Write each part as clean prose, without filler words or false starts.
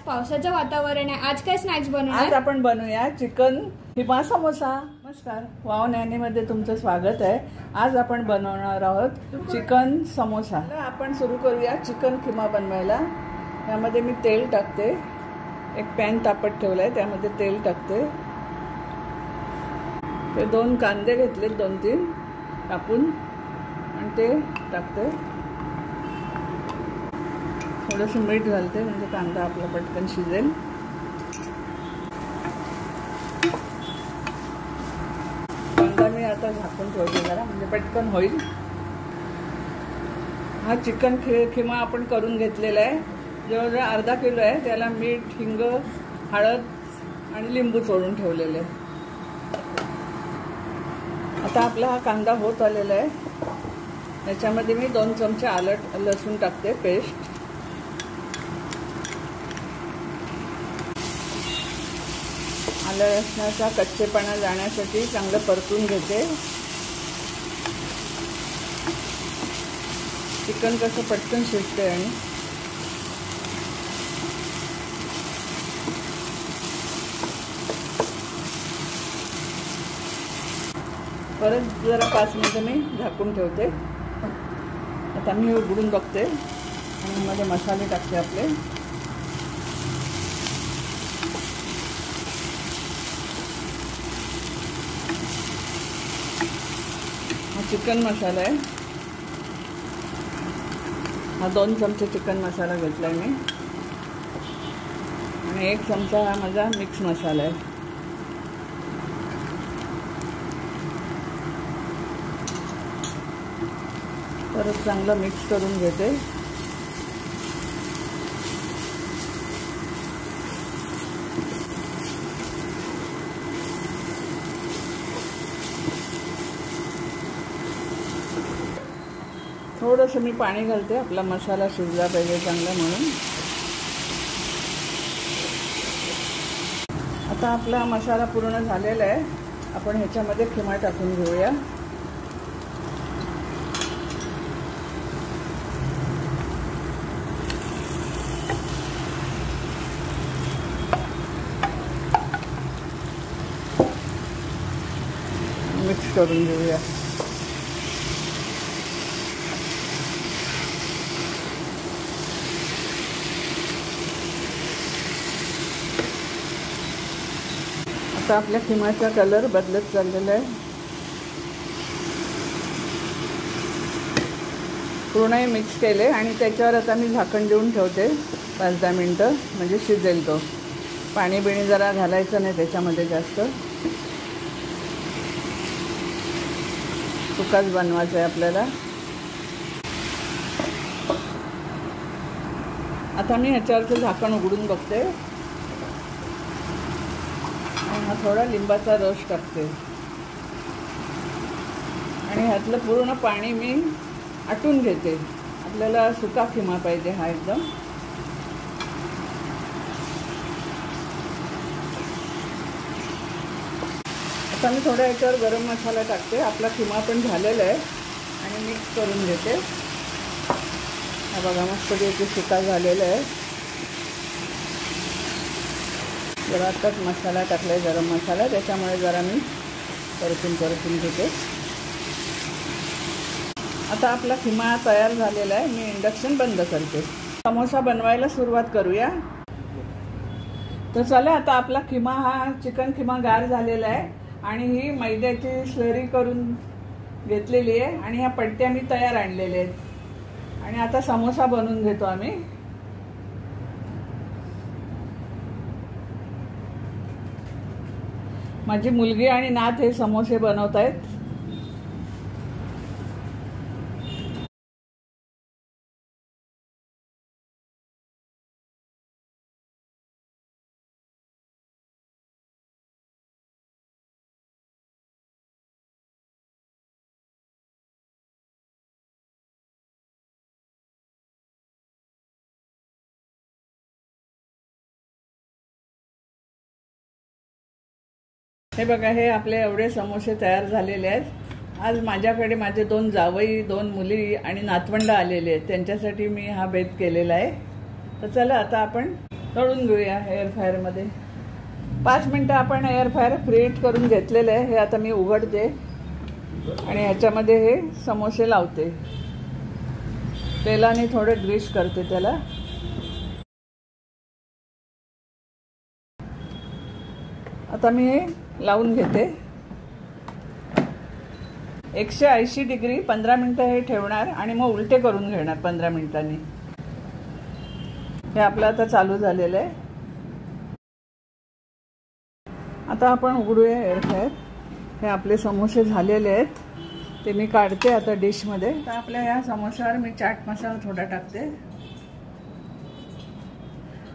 पावसाचं वातावरण आहे. आज काय स्नॅक्स बनवणार? आज आपण बनवूया चिकन किमा समोसा. नमस्कार, वाव नॅनीमध्ये तुमचं स्वागत आहे. आज आपण बनवणार आहोत चिकन समोसा. आपण सुरू करूया चिकन किमा बनवायला. यामध्ये मी तेल टाकते. एक पॅन तापत ठेवलाय, त्यामध्ये तेल टाकते. ते 2 कांदे घेतले, 2-3 कापून, आणि ते टाकते. थोडंसं मीठ घालते म्हणजे कांदा आपला पटकन शिजेल. कांदा मी आता झाकून ठेवते जरा, म्हणजे पटकन होईल. हा चिकन किमा आपण करून घेतलेला आहे. जवळजवळ अर्धा किलो आहे. त्याला मीठ, हिंग, हळद आणि लिंबू चोळून ठेवलेले आहे. आता आपला हा कांदा होत आलेला आहे. याच्यामध्ये मी 2 चमचे लसूण टाकते पेस्ट. आलं लसणाचा कच्चेपणा जाण्यासाठी चांगलं परतून घेते. चिकन कसं पटकन शिजते. आणि परत जरा 5 मिनिटं मी झाकून ठेवते. आता मी उघडून बघते आणि मध्ये मसाले टाकते आपले. हा चिकन मसाला आहे. हा 2 चमचे चिकन मसाला घेतलाय मी, आणि 1 चमचा हा माझा मिक्स मसाला आहे. परत चांगलं मिक्स करून घेते. थोडंसं मी पाणी घालते, आपला मसाला शिजला पाहिजे चांगला म्हणून. आता आपला मसाला पूर्ण झालेला आहे. आपण ह्याच्यामध्ये किमा टाकून घेऊया. मिक्स करून घेऊया. आता आपल्या किमाचा कलर बदलत चाललेला आहे. पूर्ण मिक्स केले आणि त्याच्यावर आता मी झाकण देऊन ठेवते 5-10 मिनटं, म्हणजे शिजेल तो. पाणी बिणी जरा घालायचं नाही त्याच्यामध्ये जास्त. सुकाच बनवायचं आहे आपल्याला. आता मी ह्याच्यावरचं झाकण उघडून बघते. हा थोडा लिंबाचा रस टाकते, आणि ह्यातलं पूर्ण पाणी मी आटून घेते. आपल्याला सुका किमा पाहिजे हा एकदम. आता मी थोडा याच्यावर गरम मसाला टाकते. आपला किमा पण झालेला आहे, आणि मिक्स करून घेते. हा बघा मस्तपैकी सुका झालेला आहे. जरा आताच मसाला टाकलाय, गरम मसाला, त्याच्यामुळे जरा मी परतून घेते. आता आपला किमा तयार झालेला आहे. मी इंडक्शन बंद करते. समोसा बनवायला सुरुवात करूया. तर चला, आता आपला किमा, हा चिकन किमा गार झालेला आहे, आणि ही मैद्याची स्लरी करून घेतलेली आहे, आणि ह्या पट्ट्या मी तयार आणलेल्या आहेत. आणि आता समोसा बनवून घेतो आम्ही. माझी मुलगी आणि नात हे समोसे बनवत आहेत. हे बघा, हे आपले एवढे समोसे तयार झालेले आहेत. आज माझ्याकडे माझे 2 जावई, 2 मुली आणि नातवंड आलेले आहेत. त्यांच्यासाठी मी हा बेत केलेला आहे. तर चला आता आपण तळून घेऊया एअर फ्रायरमध्ये. 5 मिनटं आपण एअर फ्रायर प्रीहीट करून घेतलेलं आहे. हे आता मी उघडते आणि ह्याच्यामध्ये हे समोसे लावते. तेलाने थोडे ग्रीस करते त्याला. आता मी हे लावून घेते. 180 डिग्री 15 मिनटं हे ठेवणार आणि मग उलटे करून घेणार 15 मिनिटांनी. हे आपलं आता चालू झालेलं आहे. आता आपण उघडूया एअर फ्रायर. हे आपले समोसे झालेले आहेत. ते मी काढते आता डिशमध्ये. तर आपल्या ह्या समोश्यावर मी चाट मसाला थोडा टाकते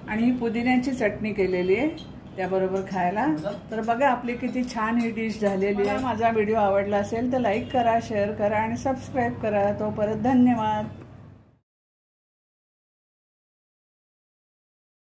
आणि ही पुदिन्याची चटणी केलेली आहे त्याबरोबर खायला. तर बघा आपली किती छान ही डिश झालेली आहे. माझा व्हिडिओ आवडला असेल तर लाईक करा, शेअर करा आणि सबस्क्राईब करा. तोपर्यंत धन्यवाद.